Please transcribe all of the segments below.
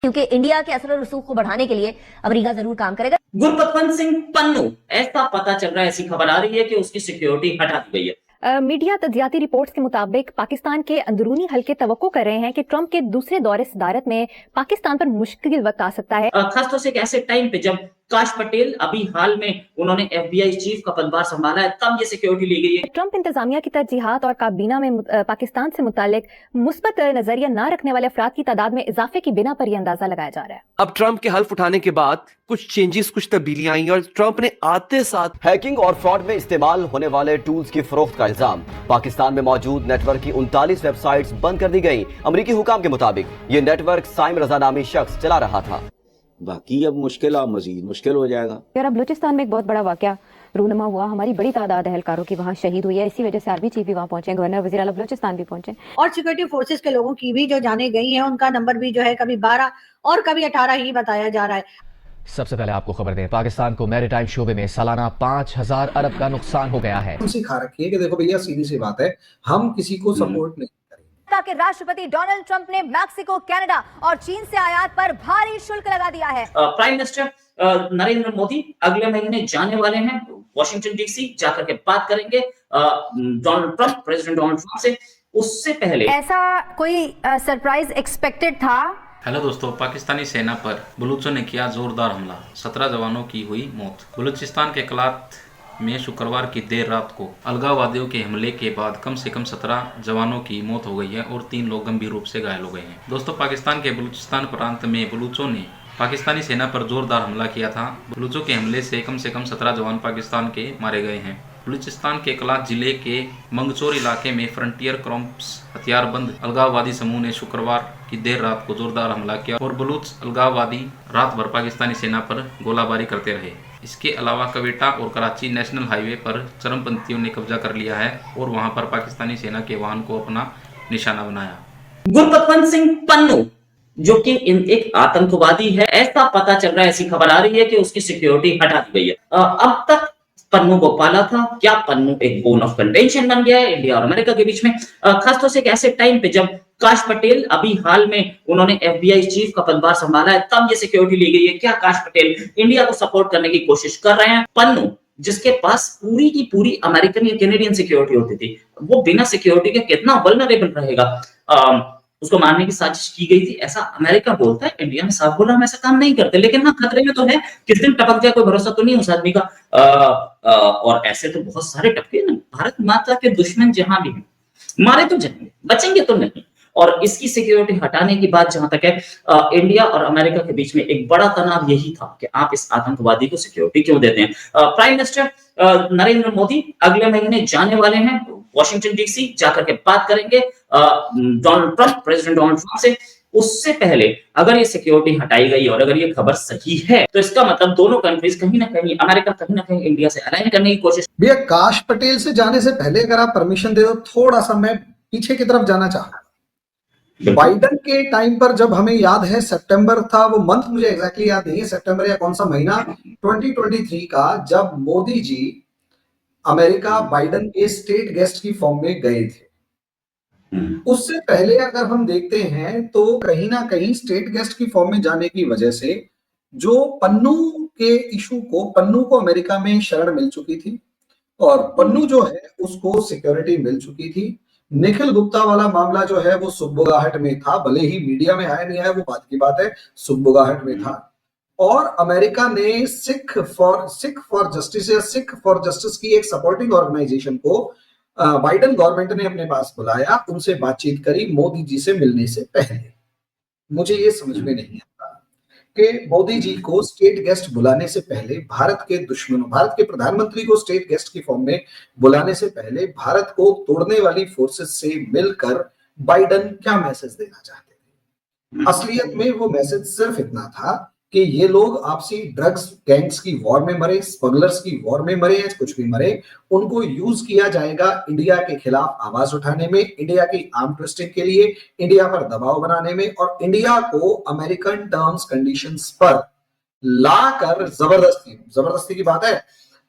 क्योंकि इंडिया के असर और रसूख को बढ़ाने के लिए अमेरिका जरूर काम करेगा। गुरपतवंत सिंह पन्नू, ऐसा पता चल रहा है, ऐसी खबर आ रही है कि उसकी सिक्योरिटी हटा दी गई है। मीडिया तज्जियाती रिपोर्ट्स के मुताबिक पाकिस्तान के अंदरूनी हल्के तवक्को कर रहे हैं कि ट्रंप के दूसरे दौरे सदारत में पाकिस्तान पर मुश्किल वक्त आ सकता है। खासतौर से एक ऐसे टाइम पे जब काश पटेल अभी हाल में उन्होंने FBI चीफ का पदभार संभाला है, तब ये सिक्योरिटी ली गई है। ट्रंप इंतजामिया की तरजीहात और काबीना में पाकिस्तान से मुतालिक मुस्बत नजरिया न रखने वाले अफराद की तादाद में इजाफे की बिना पर यह अंदाजा लगाया जा रहा है। अब ट्रंप के हल्फ उठाने के बाद कुछ चेंजेस, कुछ तब्दीलियां आई और ट्रंप ने आते साथ हैकिंग और फ्रॉड में इस्तेमाल होने वाले टूल्स की फरोख्त का इल्जाम। पाकिस्तान में मौजूद नेटवर्क की 39 वेबसाइट्स बंद कर दी गई। अमरीकी हुकाम के मुताबिक ये नेटवर्क साइम रजा नामी शख्स चला रहा था। बाकी अब मजीद मुश्किल हो जाएगा। यार, बलूचिस्तान में एक बहुत बड़ा वाकया रूनमा हुआ, हमारी बड़ी तादाद एहलकारों की वहाँ शहीद हुई है। इसी वजह से आर्मी चीफ भी वहाँ पहुंचे, गवर्नर वजीर आला बलूचिस्तान भी पहुंचे और सिक्योरिटी फोर्सेस के लोगों की भी जो जाने गई हैं, उनका नंबर भी जो है कभी 12 और कभी 18 ही बताया जा रहा है। सबसे पहले आपको खबर दें, पाकिस्तान को मैरीटाइम शोबे में सालाना 5000 अरब का नुकसान हो गया है। सिखा रखी है कि देखो भैया, सीधी सी बात है, हम किसी को सपोर्ट नहीं के राष्ट्रपति डोनाल्ड ट्रंप ने मैक्सिको, कनाडा और चीन से आयात पर भारी शुल्क लगा दिया है। प्राइम मिनिस्टर नरेंद्र मोदी अगले महीने जाने वाले हैं वॉशिंगटन DC, जाकर के बात करेंगे Donald Trump, president Donald Trump से। उससे पहले ऐसा कोई सरप्राइज एक्सपेक्टेड था? हेलो दोस्तों, पाकिस्तानी सेना पर बलूचों ने किया जोरदार हमला, 17 जवानों की हुई मौत। बलूचिस्तान के कलात में शुक्रवार की देर रात को अलगाववादियों के हमले के बाद कम से कम 17 जवानों की मौत हो गई है और 3 लोग गंभीर रूप से घायल हो गए हैं। दोस्तों, पाकिस्तान के बलूचिस्तान प्रांत में बलूचों ने पाकिस्तानी सेना पर जोरदार हमला किया था। बलूचों के हमले से कम 17 जवान पाकिस्तान के मारे गए हैं। बलूचिस्तान के कलात जिले के मंगचोर इलाके में फ्रंटियर क्रॉप्स हथियारबंद अलगाववादी समूह ने शुक्रवार की देर रात को जोरदार हमला किया और बलूच अलगाववादी रात भर पाकिस्तानी सेना पर गोलाबारी करते रहे। इसके अलावा क्वेटा और कराची नेशनल हाईवे पर चरमपंथियों ने कब्जा कर लिया है और वहां पर पाकिस्तानी सेना के वाहन को अपना निशाना बनाया। गुरपतवंत सिंह पन्नू, जो कि एक आतंकवादी है, ऐसा पता चल रहा है, ऐसी खबर आ रही है कि उसकी सिक्योरिटी हटा दी गई है। अब तक पन्नू को पाला था, क्या पन्नू एक बोन ऑफ कंटेंशन बन गया है इंडिया और अमेरिका के बीच में? खासतौर से एक ऐसे टाइम पे जब काश पटेल अभी हाल में उन्होंने FBI चीफ का पदभार संभाला है, तब ये सिक्योरिटी ली गई है। क्या काश पटेल इंडिया को सपोर्ट करने की कोशिश कर रहे हैं? पन्नू, जिसके पास पूरी की पूरी अमेरिकन या कैनेडियन सिक्योरिटी होती थी, वो बिना सिक्योरिटी के कितना वल्नरेबल रहेगा? उसको मारने की साजिश की गई थी, ऐसा अमेरिका बोलता है। इंडिया में साफ बोला, हम ऐसा काम नहीं करते, लेकिन हाँ, खतरे में तो है, किस दिन टपक जाए कोई भरोसा तो नहीं उस आदमी का। और ऐसे तो बहुत सारे टपके ना, भारत माता के दुश्मन जहां भी हैं, मारे तो जाएंगे, बचेंगे तो नहीं। और इसकी सिक्योरिटी हटाने की बात जहां तक है, इंडिया और अमेरिका के बीच में एक बड़ा तनाव यही था कि आप इस आतंकवादी को सिक्योरिटी क्यों देते हैं। प्राइम मिनिस्टर नरेंद्र मोदी अगले महीने जाने वाले हैं वॉशिंगटन DC, जाकर के बात करेंगे Donald Trump, president Donald Trump से। उससे पहले अगर ये सिक्योरिटी हटाई गई और अगर ये खबर सही है, तो इसका मतलब दोनों कंट्रीज कहीं ना कहीं, अमेरिका कहीं ना कहीं इंडिया से अलाइन करने की कोशिश। भैया, काश पटेल से जाने से पहले अगर आप परमिशन दे दो, थोड़ा सा मैं पीछे की तरफ जाना चाहूंगा। बाइडन के टाइम पर, जब हमें याद है सितंबर था, वो मंथ मुझे एग्जैक्टली याद नहीं है, सितंबर या कौन सा महीना, 2023 का, जब मोदी जी अमेरिका बाइडन के स्टेट गेस्ट की फॉर्म में गए थे। उससे पहले अगर हम देखते हैं तो कहीं ना कहीं स्टेट गेस्ट की फॉर्म में जाने की वजह से जो पन्नू के इशू को, पन्नू को अमेरिका में शरण मिल चुकी थी और पन्नू जो है उसको सिक्योरिटी मिल चुकी थी। निखिल गुप्ता वाला मामला जो है वो सुगबुगाहट में था, भले ही मीडिया में आया नहीं आया वो बात की बात है, सुगबुगाहट में था। और अमेरिका ने सिख फॉर जस्टिस या सिख फॉर जस्टिस की एक सपोर्टिंग ऑर्गेनाइजेशन को बाइडन गवर्नमेंट ने अपने पास बुलाया, उनसे बातचीत करी मोदी जी से मिलने से पहले। मुझे ये समझ में नहीं आता कि मोदी जी को स्टेट गेस्ट बुलाने से पहले, भारत के दुश्मनों, भारत के प्रधानमंत्री को स्टेट गेस्ट की फॉर्म में बुलाने से पहले भारत को तोड़ने वाली फोर्सेस से मिलकर बाइडन क्या मैसेज देना चाहते थे। असलियत में वो मैसेज सिर्फ इतना था कि ये लोग आपसी ड्रग्स गैंग्स की वॉर में मरे, स्मगलर्स की वॉर में मरे या कुछ भी मरे, उनको यूज किया जाएगा इंडिया के खिलाफ आवाज उठाने में, इंडिया की आर्म ट्विस्टिंग के लिए, इंडिया पर दबाव बनाने में, और इंडिया को अमेरिकन टर्म्स कंडीशंस पर लाकर जबरदस्ती की बात है,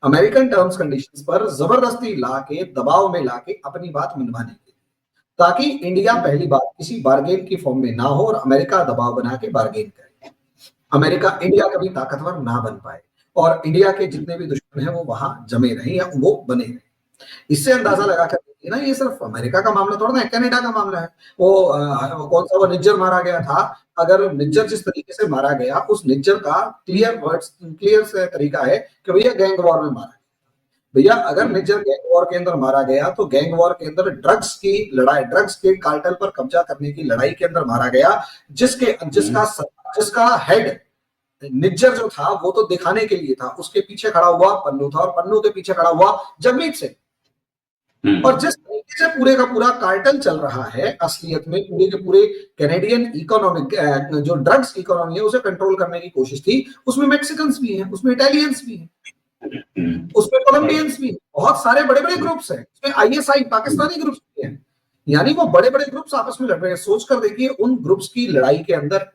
अमेरिकन टर्म्स कंडीशंस पर जबरदस्ती लाके, दबाव में लाके अपनी बात मनवाने के लिए, ताकि इंडिया पहली बात किसी बार्गेन की फॉर्म में ना हो और अमेरिका दबाव बना के बार्गेन करे। अमेरिका इंडिया कभी ताकतवर ना बन पाए और इंडिया के जितने भी दुश्मन हैं वो वहां जमे रहें या वो बने रहें। इससे अंदाजा लगा कर देखिए ना, ये सिर्फ अमेरिका का मामला थोड़ा ना है, कनाडा का मामला है। वो कौन सा वो निज्जर मारा गया था, अगर निज्जर जिस तरीके से मारा गया, उस निज्जर का क्लियर से तरीका है कि भैया गैंग वॉर में मारा। भैया अगर निज्जर गैंग वॉर के अंदर मारा गया तो गैंग वॉर के अंदर ड्रग्स की लड़ाई, ड्रग्स के कार्टेल पर कब्जा करने की लड़ाई के अंदर मारा गया, जिसका हेड निज्जर जो था वो तो दिखाने के लिए था, उसके पीछे खड़ा हुआ पन्नू था और पन्नू के पीछे खड़ा हुआ जगमीत सिंह। और जिस तरीके से पूरे का पूरा कार्टेल चल रहा है, असलियत में पूरे के पूरे कैनेडियन इकोनॉमिक जो ड्रग्स इकोनॉमी है उसे कंट्रोल करने की कोशिश थी, उसमें मैक्सिकन्स भी हैं, उसमें इटालियंस भी हैं, उसमें कोलंबियंस भी हैं, बहुत सारे बड़े बड़े ग्रुप्स हैं, उसमें आईएसआई पाकिस्तानी ग्रुप्स भी हैं। यानी वो बड़े बड़े ग्रुप्स आपस में लड़ रहे हैं। सोच कर देखिए, उन ग्रुप्स की लड़ाई के अंदर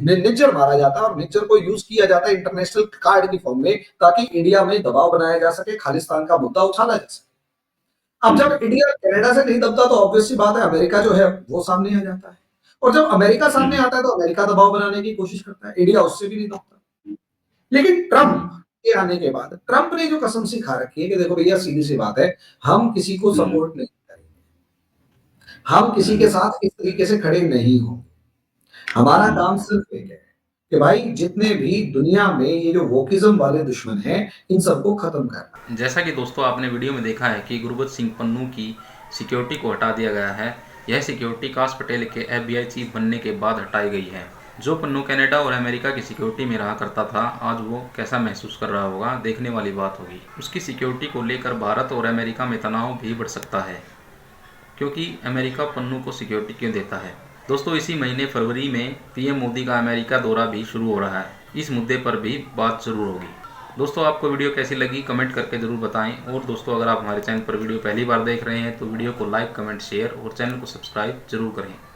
निज्जर मारा जाता है और निज्जर को यूज किया जाता है इंटरनेशनल कार्ड की फॉर्म में, ताकि इंडिया में दबाव बनाया जा सके, खालिस्तान का मुद्दा उछाला जा सके। अब जब इंडिया कनाडा से नहीं दबता तो ऑब्वियस सी बात है अमेरिका जो है वो सामने आ जाता है, और जब अमेरिका सामने आता है तो अमेरिका दबाव बनाने की कोशिश करता है, इंडिया उससे भी नहीं दबता। लेकिन ट्रंप के आने के बाद ट्रंप ने जो कसम सी खा रखी है कि देखो भैया सीधी सी बात है, हम किसी को सपोर्ट नहीं करेंगे, हम किसी के साथ इस तरीके से खड़े नहीं होंगे, हमारा काम सिर्फ एक है कि भाई जितने भी दुनिया में ये जो वोकिज्म वाले दुश्मन हैं इन सबको खत्म करना। जैसा कि दोस्तों आपने वीडियो में देखा है कि गुरबख्श सिंह पन्नू की सिक्योरिटी को हटा दिया गया है। यह सिक्योरिटी काश पटेल के FBI चीफ बनने के बाद हटाई गई है। जो पन्नू कनाडा और अमेरिका की सिक्योरिटी में रहा करता था, आज वो कैसा महसूस कर रहा होगा, देखने वाली बात होगी। उसकी सिक्योरिटी को लेकर भारत और अमेरिका में तनाव भी बढ़ सकता है, क्योंकि अमेरिका पन्नू को सिक्योरिटी क्यों देता है। दोस्तों इसी महीने फरवरी में PM मोदी का अमेरिका दौरा भी शुरू हो रहा है, इस मुद्दे पर भी बात जरूर होगी। दोस्तों आपको वीडियो कैसी लगी कमेंट करके ज़रूर बताएं, और दोस्तों अगर आप हमारे चैनल पर वीडियो पहली बार देख रहे हैं तो वीडियो को लाइक, कमेंट, शेयर और चैनल को सब्सक्राइब जरूर करें।